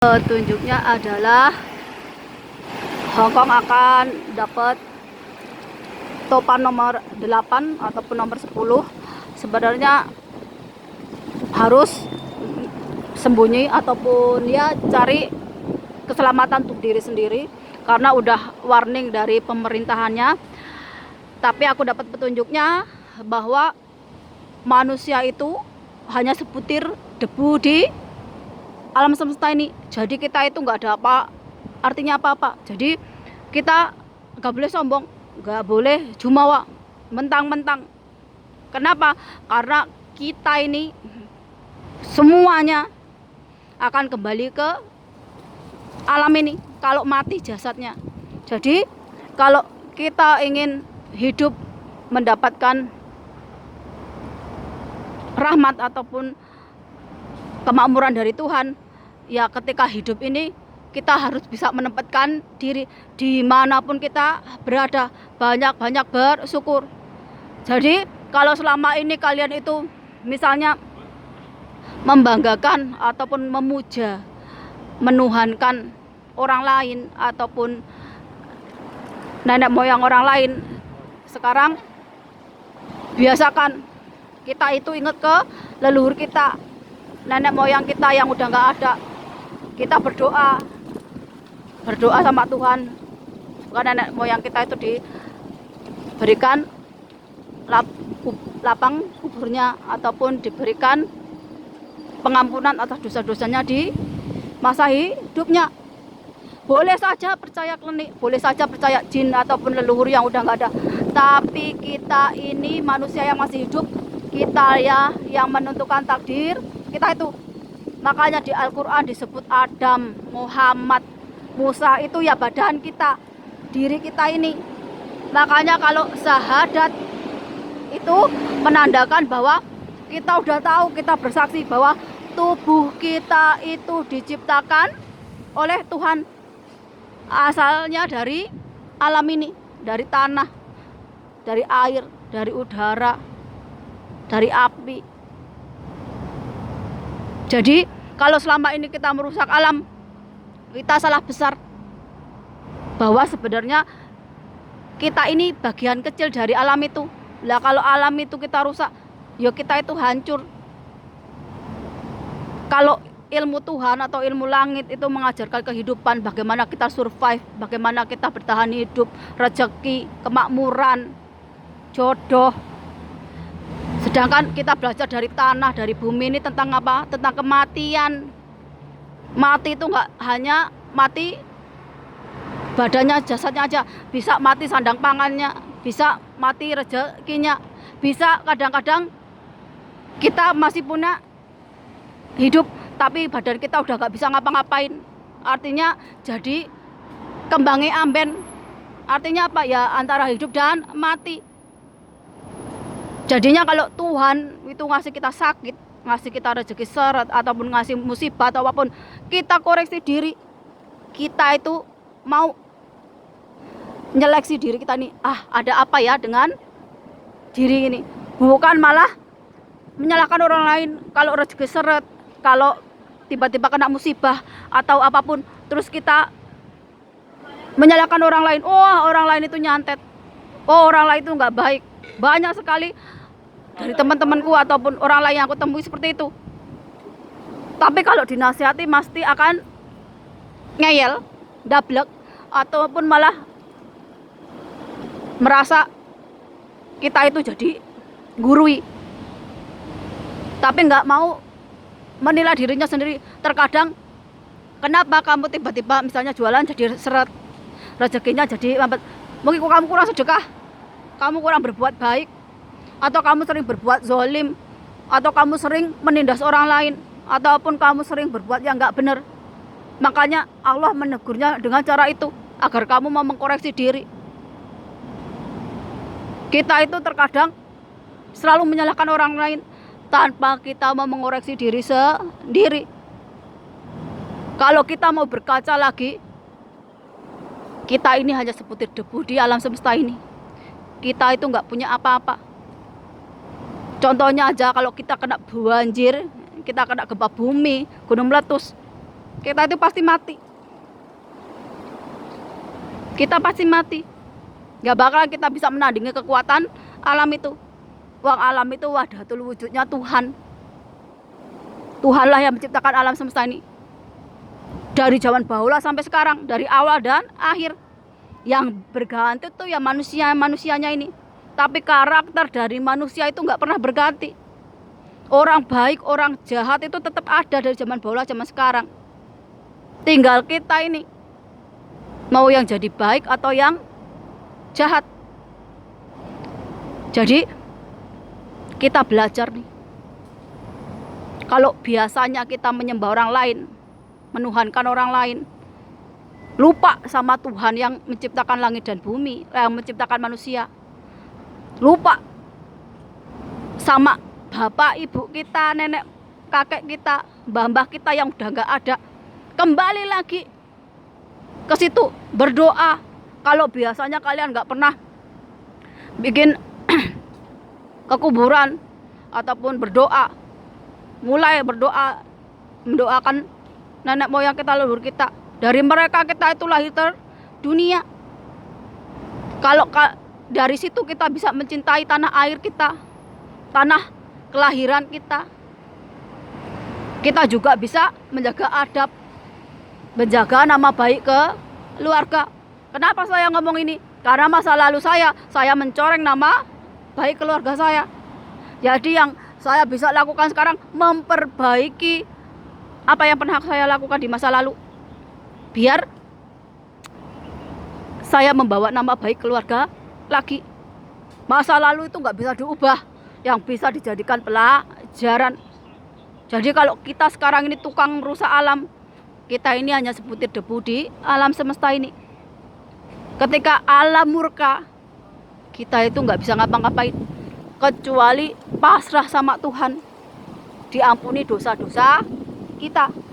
Petunjuknya adalah Hong Kong akan dapat topan nomor 8 ataupun nomor 10. Sebenarnya harus sembunyi ataupun ya cari keselamatan untuk diri sendiri, karena udah warning dari pemerintahannya. Tapi aku dapat petunjuknya bahwa manusia itu hanya sebutir debu di alam semesta ini. Jadi kita itu nggak ada artinya apa-apa. Jadi kita nggak boleh sombong, nggak boleh jumawa mentang-mentang. Kenapa? Karena kita ini semuanya akan kembali ke alam ini kalau mati jasadnya. Jadi kalau kita ingin hidup mendapatkan rahmat ataupun kemakmuran dari Tuhan, ya ketika hidup ini kita harus bisa menempatkan diri dimanapun kita berada, banyak-banyak bersyukur. Jadi kalau selama ini kalian itu misalnya membanggakan ataupun memuja, menuhankan orang lain ataupun nenek moyang orang lain, sekarang biasakan kita itu ingat ke leluhur kita, nenek moyang kita yang udah nggak ada. Kita berdoa sama Tuhan, bukan nenek moyang kita itu diberikan lapang kuburnya ataupun diberikan pengampunan atas dosa-dosanya di masa hidupnya. Boleh saja percaya klinik, boleh saja percaya jin ataupun leluhur yang udah nggak ada, tapi kita ini manusia yang masih hidup, kita ya yang menentukan takdir kita itu. Makanya di Al-Quran disebut Adam, Muhammad, Musa, itu ya badan kita, diri kita ini. Makanya kalau syahadat itu menandakan bahwa kita udah tahu, kita bersaksi bahwa tubuh kita itu diciptakan oleh Tuhan, asalnya dari alam ini, dari tanah, dari air, dari udara, dari api. Jadi kalau selama ini kita merusak alam, kita salah besar. Bahwa sebenarnya kita ini bagian kecil dari alam itu. Lah kalau alam itu kita rusak, ya kita itu hancur. Kalau ilmu Tuhan atau ilmu langit itu mengajarkan kehidupan, bagaimana kita survive, bagaimana kita bertahan hidup, rezeki, kemakmuran, jodoh. Sedangkan kita belajar dari tanah, dari bumi ini tentang apa? Tentang kematian. Mati itu nggak hanya mati badannya, jasadnya aja, bisa mati sandang pangannya, bisa mati rezekinya, bisa kadang-kadang kita masih punya hidup tapi badan kita udah nggak bisa ngapa-ngapain. Artinya jadi kembangnya amben. Artinya apa ya, antara hidup dan mati. Jadinya kalau Tuhan itu ngasih kita sakit, ngasih kita rezeki seret ataupun ngasih musibah atau apapun, kita koreksi diri. Kita itu mau nyeleksi diri kita nih, ada apa ya dengan diri ini, bukan malah menyalahkan orang lain. Kalau rezeki seret, kalau tiba-tiba kena musibah atau apapun, terus kita menyalahkan orang lain. Oh, orang lain itu nyantet, oh orang lain itu nggak baik. Banyak sekali dari teman-temanku ataupun orang lain yang aku temui seperti itu. Tapi kalau dinasihati pasti akan ngeyel, dablek, ataupun malah merasa kita itu jadi gurui. Tapi nggak mau menilai dirinya sendiri. Terkadang kenapa kamu tiba-tiba misalnya jualan jadi seret, rezekinya jadi lambat? Mungkin kamu kurang sedekah, kamu kurang berbuat baik, atau kamu sering berbuat zolim, atau kamu sering menindas orang lain, ataupun kamu sering berbuat yang nggak benar. Makanya Allah menegurnya dengan cara itu, agar kamu mau mengkoreksi diri. Kita itu terkadang selalu menyalahkan orang lain tanpa kita mau mengoreksi diri sendiri. Kalau kita mau berkaca lagi, kita ini hanya sebutir debu di alam semesta ini. Kita itu nggak punya apa-apa. Contohnya aja kalau kita kena banjir, kita kena gempa bumi, gunung meletus, Kita itu pasti mati. Kita pasti mati. Gak bakal kita bisa menandingi kekuatan alam itu. Wong alam itu wahdatul wujudnya Tuhan. Tuhanlah yang menciptakan alam semesta ini. Dari zaman bahula sampai sekarang, dari awal dan akhir. Yang berganti itu ya manusianya ini. Tapi karakter dari manusia itu nggak pernah berganti. Orang baik, orang jahat itu tetap ada dari zaman bahula zaman sekarang. Tinggal kita ini mau yang jadi baik atau yang jahat. Jadi kita belajar nih. Kalau biasanya kita menyembah orang lain, menuhankan orang lain, lupa sama Tuhan yang menciptakan langit dan bumi, yang menciptakan manusia. Lupa sama bapak, ibu kita, nenek, kakek kita, mbah-mbah kita yang udah nggak ada. Kembali lagi ke situ, berdoa. Kalau biasanya kalian nggak pernah bikin ke kuburan ataupun berdoa, mulai berdoa, mendoakan nenek moyang kita, leluhur kita. Dari mereka kita itu lahir ke dunia. Kalau dari situ kita bisa mencintai tanah air kita, tanah kelahiran kita. Kita juga bisa menjaga adab, menjaga nama baik ke keluarga. Kenapa saya ngomong ini? Karena masa lalu saya mencoreng nama baik keluarga saya. Jadi yang saya bisa lakukan sekarang memperbaiki apa yang pernah saya lakukan di masa lalu. Biar saya membawa nama baik keluarga lagi. Masa lalu itu nggak bisa diubah, yang bisa dijadikan pelajaran. Jadi kalau kita sekarang ini tukang merusak alam, kita ini hanya sebutir debu di alam semesta ini. Ketika alam murka, kita itu nggak bisa ngapa-ngapain kecuali pasrah sama Tuhan, diampuni dosa-dosa kita.